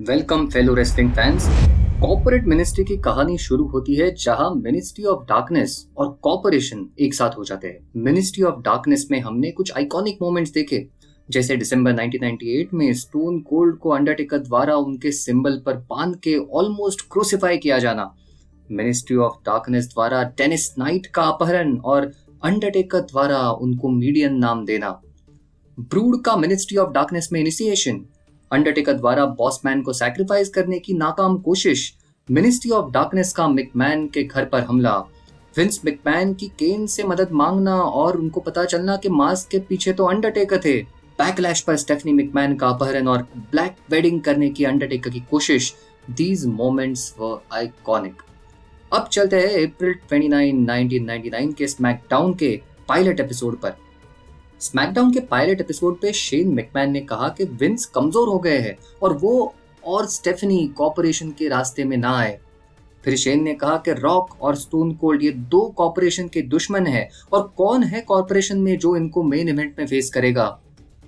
Welcome fellow wrestling fans. Corporate ministry की कहानी शुरू होती है जहां मिनिस्ट्री ऑफ डार्कनेस और कॉर्पोरेशन एक साथ हो जाते हैं। मिनिस्ट्री ऑफ डार्कनेस में हमने कुछ आइकॉनिक मोमेंट्स देखे, जैसे दिसंबर 1998 में स्टोन कोल्ड को अंडरटेकर द्वारा उनके सिंबल पर बांध के ऑलमोस्ट क्रूसिफाई किया जाना, मिनिस्ट्री ऑफ डार्कनेस द्वारा डेनिस नाइट का अपहरण और अंडरटेकर द्वारा उनको मीडियन नाम देना, ब्रूड का मिनिस्ट्री ऑफ डार्कनेस में इनिशिएशन, अंडरटेकर द्वारा बॉसमैन को सैक्रिफाइस करने की नाकाम कोशिश, मिनिस्ट्री ऑफ डार्कनेस का मिकमैन के घर पर हमला, विंस मिकमैन की केन से मदद मांगना और उनको पता चलना कि मास्क के पीछे तो अंडरटेकर थे, बैकलैश पर स्टेफनी मिकमैन का अपहरण और ब्लैक वेडिंग करने की अंडरटेकर की कोशिश। These moments were iconic. अब चलते हैं अप्रैल 29, 1999 के स्मैकडाउन के पायलट एपिसोड पर। स्मैकडाउन के पायलट एपिसोड पे शेन मैकमैन ने कहा कि विंस कमजोर हो गए हैं और वो और स्टेफनी कॉर्पोरेशन के रास्ते में ना आए। फिर शेन ने कहा कि रॉक और स्टोन कोल्ड ये दो कॉर्पोरेशन के दुश्मन हैं और कौन है कॉर्पोरेशन में जो इनको मेन इवेंट में फेस करेगा।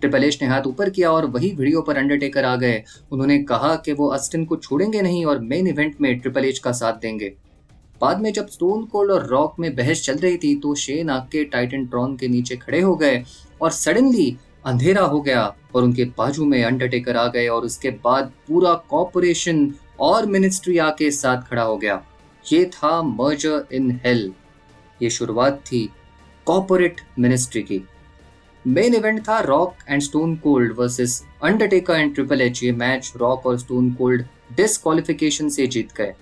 ट्रिपल एच ने हाथ ऊपर किया और वही वीडियो पर अंडरटेकर आ गए। उन्होंने कहा कि वो ऑस्टिन को छोड़ेंगे नहीं और मेन इवेंट में ट्रिपल एच का साथ देंगे। बाद में जब स्टोन कोल्ड और रॉक में बहस चल रही थी तो शेन आके टाइटन ट्रॉन के नीचे खड़े हो गए और सडनली अंधेरा हो गया और उनके बाजू में अंडरटेकर आ गए और उसके बाद पूरा कॉर्पोरेशन और मिनिस्ट्री आके साथ खड़ा हो गया। ये था मर्जर इन हेल। ये शुरुआत थी कॉर्पोरेट मिनिस्ट्री की। मेन इवेंट था rock and stone cold versus Undertaker and triple H. ये मैच रॉक और स्टोन कोल्ड डिस्क्वालिफिकेशन से जीत गए।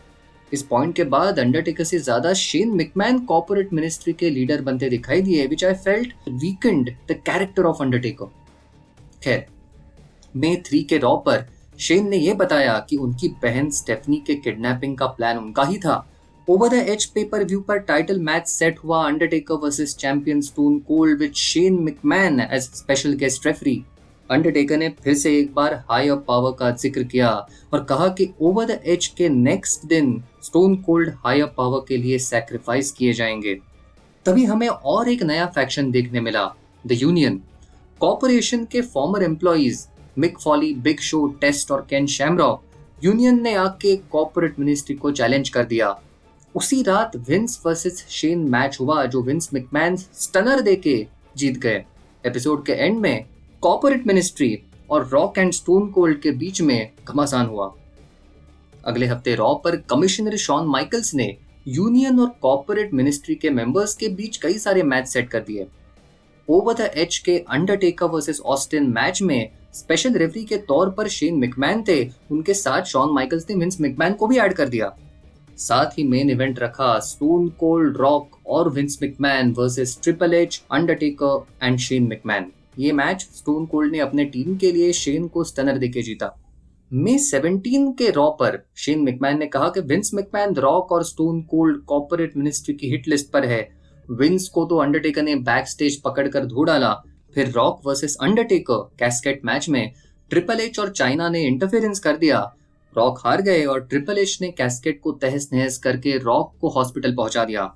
इस पॉइंट के बाद अंडरटेकर से ज्यादा शेन मैकमैन कॉर्पोरेट मिनिस्ट्री के लीडर बनते दिखाई दिए, which I felt Weeknd the character of Undertaker. खैर, May 3 के रॉ पर शेन ने यह बताया कि उनकी बहन स्टेफनी के किडनैपिंग का प्लान उनका ही था। Over the edge pay per view पर टाइटल मैच सेट हुआ, Undertaker versus champion Stone Cold with Shane McMahon as special guest referee. Undertaker ने फिर से एक बार हायर पावर का जिक्र किया और कहा कि ओवर द एज के नेक्स्ट दिन स्टोन कोल्ड हायर पावर के लिए सैक्रिफाइस किए जाएंगे। तभी हमें और एक नया फैक्शन देखने मिला, द यूनियन। कॉर्पोरेशन के former employees Mick Foley, Big Show, Test और केन शैमरॉक, यूनियन ने आके कॉर्पोरेट मिनिस्ट्री को चैलेंज कर दिया। उसी रात विंस वर्सेस शेन मैच हुआ जो विंस मैकमैन स्टनर देके जीत गए। एपिसोड के एंड में कॉर्पोरेट मिनिस्ट्री और रॉक एंड स्टोन कोल्ड के बीच में घमासान हुआ। अगले हफ्ते रॉ पर कमिश्नर शॉन माइकल्स ने यूनियन और कॉर्पोरेट मिनिस्ट्री के मेंबर्स के बीच कई सारे मैच सेट कर दिए। ओवर द एज के अंडरटेकर वर्सेस ऑस्टिन मैच में स्पेशल रेफरी के तौर पर शेन मैकमैन थे। उनके साथ शॉन माइकल्स ने विंस मैकमैन को भी ऐड कर दिया। साथ ही मेन इवेंट रखा स्टोन कोल्ड, रॉक और Vince McMahon versus triple H, Undertaker and Shane McMahon. ये मैच स्टोन कोल्ड ने अपने टीम के लिए शेन को स्टनर देके जीता। May 17 के रॉ पर शेन मैकमैन ने कहा कि विंस मैकमैन, रॉक और स्टोन कोल्ड कॉर्पोरेट मिनिस्ट्री की हिट लिस्ट पर है। विंस को तो अंडरटेकर ने बैक स्टेज पकड़कर धो डाला। फिर rock versus Undertaker casket match में ट्रिपल एच और चाइना ने इंटरफेरेंस कर दिया। रॉक हार गए और ट्रिपल एच ने कैस्केट को तहस नहस करके रॉक को हॉस्पिटल पहुंचा दिया।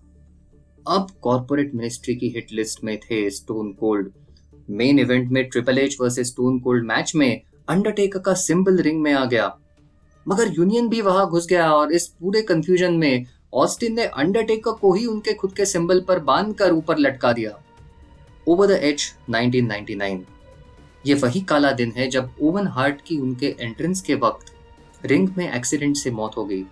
अब कॉर्पोरेट मिनिस्ट्री की हिट लिस्ट में थे स्टोन कोल्ड। मेन इवेंट में triple H versus stone cold match में अंडरटेकर का सिंबल रिंग में आ गया, मगर यूनियन भी वहां घुस गया और इस पूरे कंफ्यूजन में ऑस्टिन ने अंडरटेकर को ही उनके खुद के सिंबल पर बांधकर ऊपर लटका दिया। Over the edge 1999। ये वही काला दिन है जब ओवन हार्ट की उनके एंट्रेंस के वक्त रिंग में एक्सीडेंट से मौत हो गई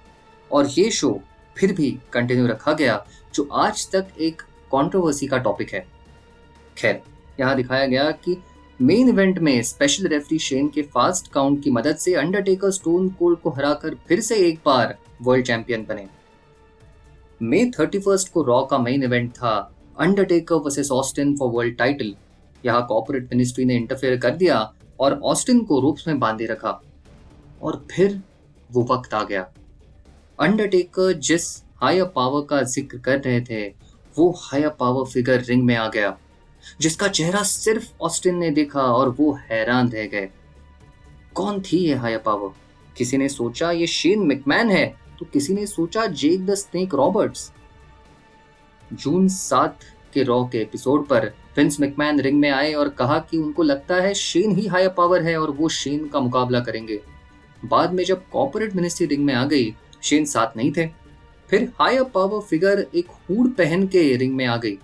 और ये शो फिर भी कंटिन्यू रखा गया, जो आज तक एक कंट्रोवर्सी का टॉपिक है। खैर, यहाँ दिखाया गया कि मेन इवेंट में स्पेशल रेफरी शेन के फास्ट काउंट की मदद से अंडरटेकर स्टोन कोल्ड को हराकर फिर से एक बार वर्ल्ड चैंपियन बने। May 31 को रॉ का मेन इवेंट था Undertaker versus Austin for world title. यहाँ कॉर्पोरेट मिनिस्ट्री ने इंटरफेयर कर दिया और ऑस्टिन को रोप्स में बांधे रखा। और फिर वो वक्त आ गया। अंडरटेकर जिस हायर पावर का जिक्र कर रहे थे, वो हायर पावर फिगर रिंग में आ गया, जिसका चेहरा सिर्फ ऑस्टिन ने देखा और वो हैरान रह गए। कौन थी ये हायर पावर? किसी ने सोचा ये शेन मैकमैन है तो किसी ने सोचा जेक द स्नेक रॉबर्ट्स। जून 7 के रॉ के एपिसोड पर विंस मैकमैन रिंग में आए और कहा कि उनको लगता है शेन ही हायर पावर है और वो शेन का मुकाबला करेंगे। बाद में जब कॉर्पोरेट मिनिस्ट्री रिंग में आ गई, शेन साथ नहीं थे। फिर हायर पावर फिगर एक हुड पहन के रिंग में आ गई।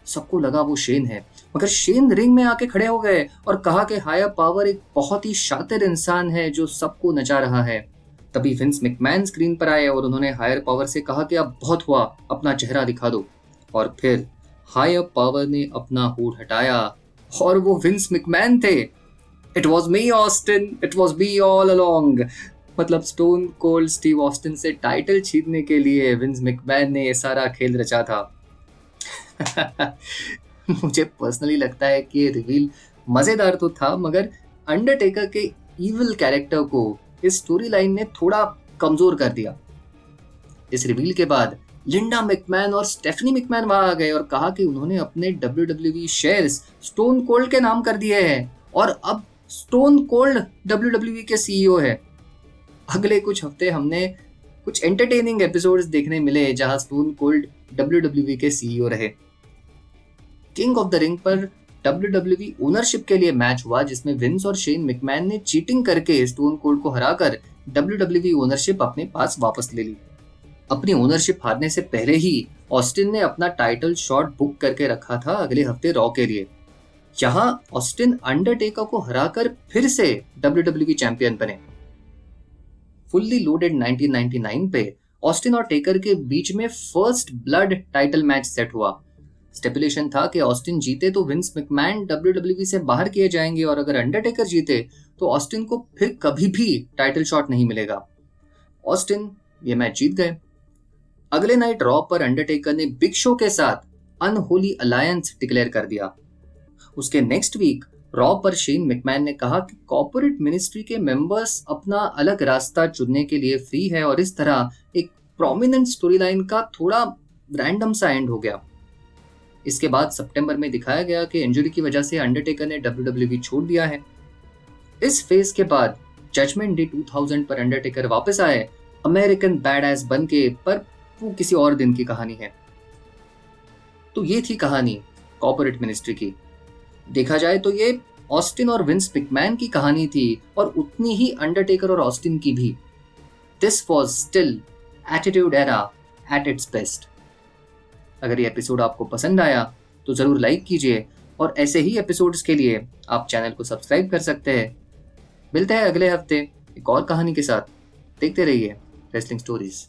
सबको लगा वो शेन है, मगर शेन रिंग में आके खड़े हो गए और कहा कि हायर पावर एक बहुत ही शातिर इंसान है जो सबको नचा रहा है। तभी विंस मैकमैन स्क्रीन पर आए और उन्होंने हायर पावर से कहा कि अब बहुत हुआ, अपना चेहरा दिखा दो। और फिर हायर पावर ने अपना हुड हटाया और वो विंस मैकमैन थे। It was me Austin, it was me all along. मतलब स्टोन कोल्ड स्टीव ऑस्टिन से टाइटल छीनने के लिए विंस मैकमैन ने ये सारा खेल रचा था। मुझे पर्सनली लगता है कि ये रिवील मजेदार तो था, मगर अंडरटेकर के इविल कैरेक्टर को इस स्टोरी लाइन ने थोड़ा कमजोर कर दिया। इस रिवील के बाद लिंडा मैकमैन और स्टेफनी मैकमैन वहां आ गए और कहा कि उन्होंने अपने WWE शेयर्स स्टोन कोल्ड के नाम कर दिए हैं और अब स्टोन कोल्ड WWE के CEO है। अगले कुछ हफ्ते हमने कुछ एंटरटेनिंग एपिसोड्स देखने मिले जहां स्टोन कोल्ड WWE के CEO रहे। किंग ऑफ द रिंग पर WWE ओनरशिप के लिए मैच हुआ जिसमें विंस और शेन मैकमैन ने चीटिंग करके स्टोन कोल्ड को हराकर WWE ओनरशिप अपने पास वापस ले ली। अपनी ओनरशिप हारने से पहले ही ऑस्टिन ने अपना टाइटल शॉट बुक करके रखा था अगले हफ्ते रॉ के लिए। यहाँ ऑस्टिन अंडरटेकर को हराकर फिर से WWE चैंपियन बने। फुल्ली लोडेड 1999 पे ऑस्टिन और टेकर के बीच में first blood title match set हुआ। स्टेपुलेशन था कि ऑस्टिन जीते तो विंस मैकमैन WWE से बाहर किए जाएंगे और अगर अंडरटेकर जीते तो ऑस्टिन को फिर कभी भी टाइटल शॉट नहीं मिलेगा। ऑस्टिन ये मैच जीत गए। अगले नाइट रॉ पर अंडरटेकर ने बिग शो के साथ अनहोली अलायंस डिक्लेयर कर दिया। उसके नेक्स्ट वीक रॉ पर शेन मैकमैन ने कहा कि कॉर्पोरेट मिनिस्ट्री के मेंबर्स अपना अलग रास्ता चुनने के लिए फ्री है और इस तरह एक प्रोमिनेंट स्टोरी लाइन का थोड़ा रैंडम सा एंड हो गया। इसके बाद सितंबर में दिखाया गया कि इंजरी की वजह से अंडरटेकर ने WWE छोड़ दिया है। इस फेज के बाद जजमेंट डे 2000 पर अंडरटेकर वापस आए अमेरिकन बैडएस बनके, पर वो किसी और दिन की कहानी है। तो ये थी कहानी कॉर्पोरेट मिनिस्ट्री की। देखा जाए तो ये ऑस्टिन और विंस मैकमैन की कहानी थी और उतनी ही अंडरटेकर और ऑस्टिन की भी। This was still attitude era at its best. अगर ये एपिसोड आपको पसंद आया तो जरूर लाइक कीजिए और ऐसे ही एपिसोड्स के लिए आप चैनल को सब्सक्राइब कर सकते हैं। मिलते हैं अगले हफ्ते एक और कहानी के साथ। देखते रहिए रेसलिंग स्टोरीज।